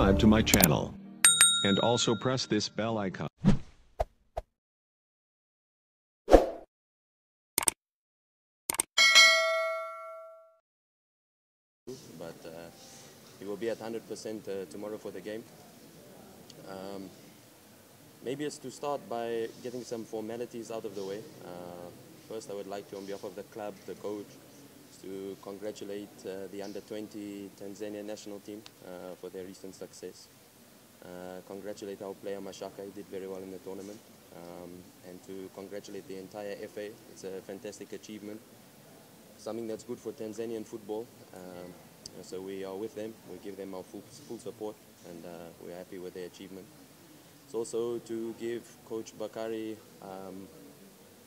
subscribe to my channel. And also press this bell icon. But he will be at 100% tomorrow for the game. Maybe it's to start by getting some formalities out of the way. First, I would like to, on behalf of the club, the coach, to congratulate the under-20 Tanzania national team for their recent success. Congratulate our player Mashaka, he did very well in the tournament. And to congratulate the entire FA, it's a fantastic achievement. Something that's good for Tanzanian football. So we are with them, we give them our full support, and we're happy with their achievement. It's also to give Coach Bakari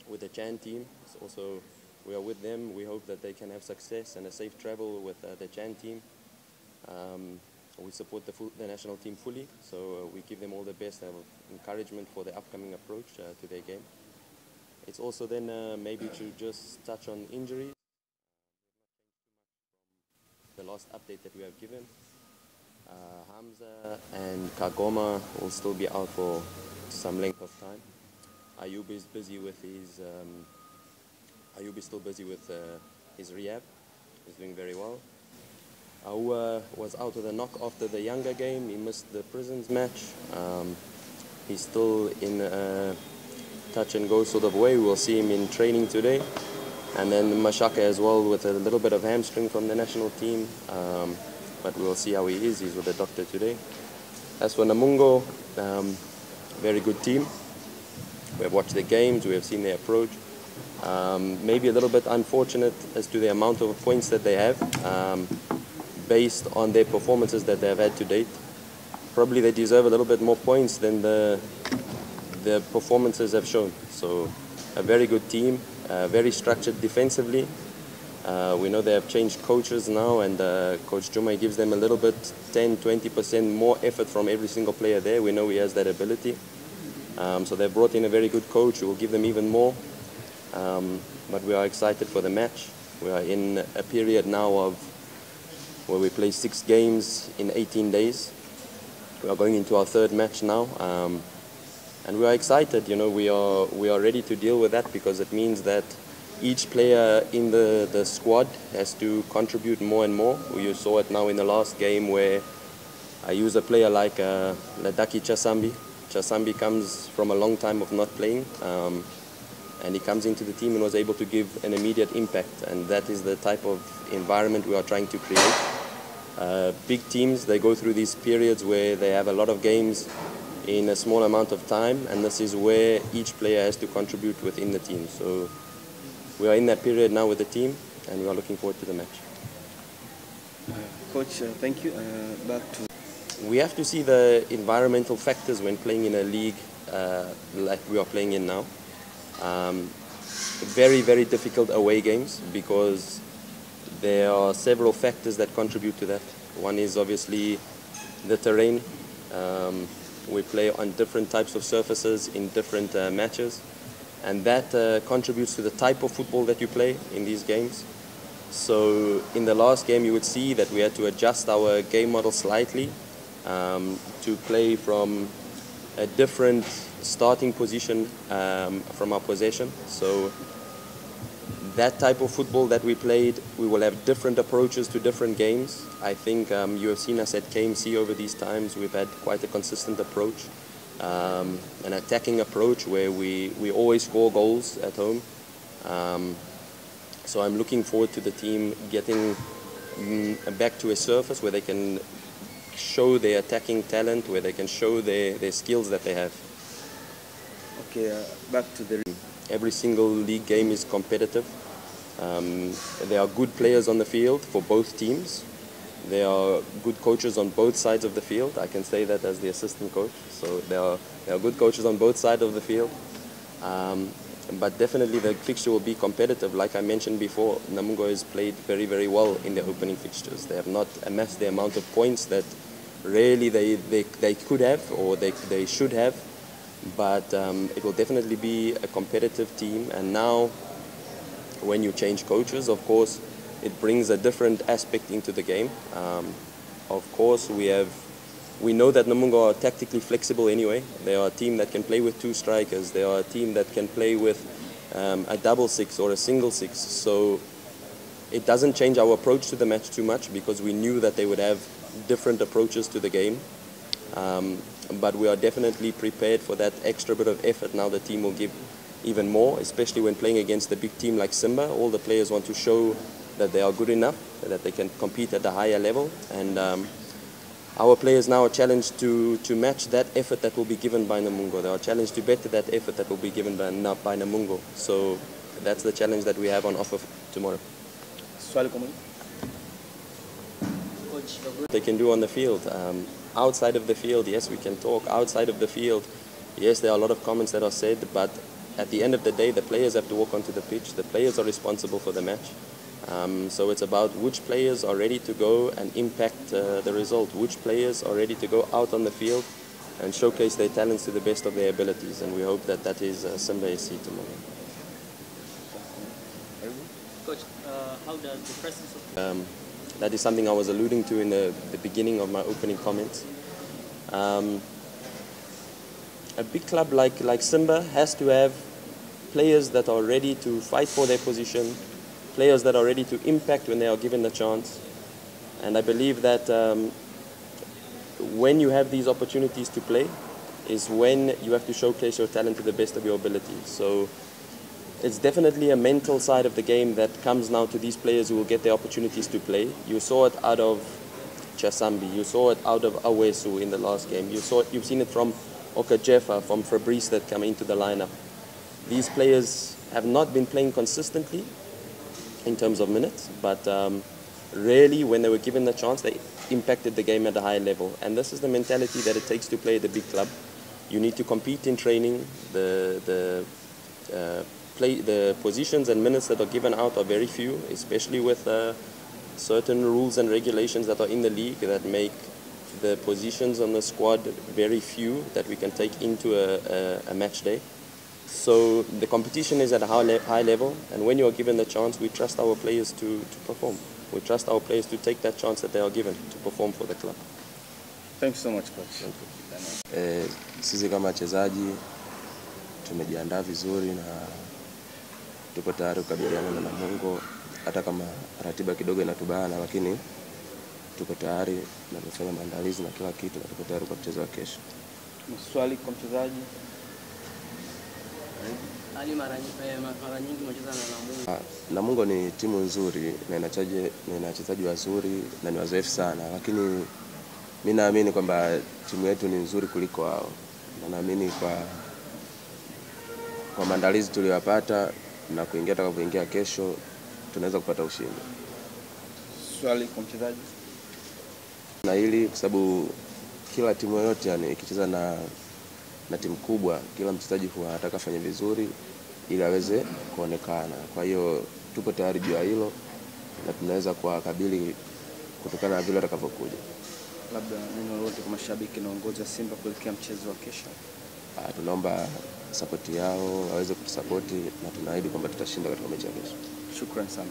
with the Chan team. It's also, we are with them. We hope that they can have success and a safe travel with the Chan team. We support the national team fully, so we give them all the best encouragement for the upcoming approach to their game. It's also then maybe to just touch on injuries. The last update that we have given. Hamza and KAGOMA will still be out for some length of time. Ayub is busy with his Ayub is still busy with his rehab. He's doing very well. Aua was out of the knock after the Younger game. He missed the Prisons match. He's still in a touch and go sort of way. We'll see him in training today. And then Mashaka as well with a little bit of hamstring from the national team. But we'll see how he is. He's with the doctor today. As for NAMUNGO, very good team. We have watched the games, we have seen their approach. Maybe a little bit unfortunate as to the amount of points that they have, based on their performances that they have had to date. Probably they deserve a little bit more points than the performances have shown. So a very good team, very structured defensively. We know they have changed coaches now, and Coach Juma gives them a little bit, 10–20% more effort from every single player there. We know he has that ability. So they've brought in a very good coach who will give them even more. But we are excited for the match. We are in a period now of where we play 6 games in 18 days. We are going into our 3rd match now. And we are excited, you know, we are ready to deal with that, because it means that each player in the squad has to contribute more and more. You saw it now in the last game where I use a player like Ladaki Chasambi. Chasambi comes from a long time of not playing, and he comes into the team and was able to give an immediate impact, and that is the type of environment we are trying to create. Big teams, they go through these periods where they have a lot of games in a small amount of time, and this is where each player has to contribute within the team. So we are in that period now with the team, and we are looking forward to the match. Coach, thank you. Back to... We have to see the environmental factors when playing in a league like we are playing in now. Very, very difficult away games, because there are several factors that contribute to that. One is obviously the terrain. We play on different types of surfaces in different matches, and that contributes to the type of football that you play in these games. So in the last game you would see that we had to adjust our game model slightly to play from a different starting position from our possession. So that type of football that we played, we will have different approaches to different games. I think you have seen us at KMC over these times. We've had quite a consistent approach, an attacking approach where we always score goals at home. So I'm looking forward to the team getting back to a surface where they can show their attacking talent, where they can show their skills that they have. Okay, back to the... Every single league game is competitive. There are good players on the field for both teams. There are good coaches on both sides of the field. I can say that as the assistant coach. So there are good coaches on both sides of the field. But definitely the fixture will be competitive. Like I mentioned before, NAMUNGO has played very, very well in their opening fixtures. They have not amassed the amount of points that really they could have, or they should have. But it will definitely be a competitive team. And now, when you change coaches, of course, it brings a different aspect into the game. Of course, we have we know that NAMUNGO are tactically flexible anyway. They are a team that can play with 2 strikers. They are a team that can play with a double 6 or a single 6. So it doesn't change our approach to the match too much because we knew that they would have different approaches to the game. But we are definitely prepared for that extra bit of effort. Now the team will give even more, especially when playing against a big team like SIMBA. All the players want to show that they are good enough, that they can compete at a higher level. And our players now are challenged to match that effort that will be given by NAMUNGO. They are challenged to better that effort that will be given by NAMUNGO. So that's the challenge that we have on offer tomorrow. They can do on the field. Outside of the field, yes, we can talk. Outside of the field, yes, there are a lot of comments that are said, but at the end of the day, the players have to walk onto the pitch. The players are responsible for the match. So it's about which players are ready to go and impact the result. Which players are ready to go out on the field and showcase their talents to the best of their abilities. And we hope that that is SIMBA SC tomorrow. Coach, how does the presence of... That is something I was alluding to in the beginning of my opening comments. A big club like SIMBA has to have players that are ready to fight for their position, players that are ready to impact when they are given the chance. And I believe that when you have these opportunities to play is when you have to showcase your talent to the best of your ability. So it's definitely a mental side of the game that comes now to these players who will get the opportunities to play. You saw it out of Chasambi, you saw it out of Awesu in the last game. You've seen it from Okajefa, from Fabrice that come into the lineup. These players have not been playing consistently in terms of minutes, but really when they were given the chance, they impacted the game at a high level. And this is the mentality that it takes to play at a big club. You need to compete in training. The positions and minutes that are given out are very few, especially with certain rules and regulations that are in the league that make the positions on the squad very few that we can take into a match day. So the competition is at a high level, and when you are given the chance, we trust our players to perform. We trust our players to take that chance that they are given to perform for the club. Thanks so much, coach. Sisi kama wachezaji tumejiandaa vizuri na tuko tayari kukabiliana na NAMUNGO, hata kama ratiba kidogo inatubana, lakini tuko tayari na tumefanya maandalizi na kila kitu na tuko tayari kwa mchezo wa kesho. Swali kwa mchezaji. Ali mara nyingi mcheza na NAMUNGO. NAMUNGO ni timu nzuri na ina wachezaji wazuri na ni wazoefu sana, lakini mimi naamini kwamba timu yetu ni nzuri kuliko wao. Na naamini kwa maandalizi tuliyopata na kuingia tutakapoingia kesho tunaweza kupata ushindi. Swali kwa mchezaji. Na hili kwa sababu kila timu yote yani ikicheza na timu kubwa, kila mchezaji huwa anataka afanye vizuri ili aweze kuonekana. Kwa hiyo tupo tayari juu ya hilo na tunaweza kuwakabili kutokana na vile watakavyokuja. Labda neno lolote kwa mashabiki na uongozi wa SIMBA kuelekea mchezo wa kesho? Tunaomba support yao, waweze kutusapoti na tunaahidi kwamba tutashinda katika mechi ya kesho. Shukrani sana.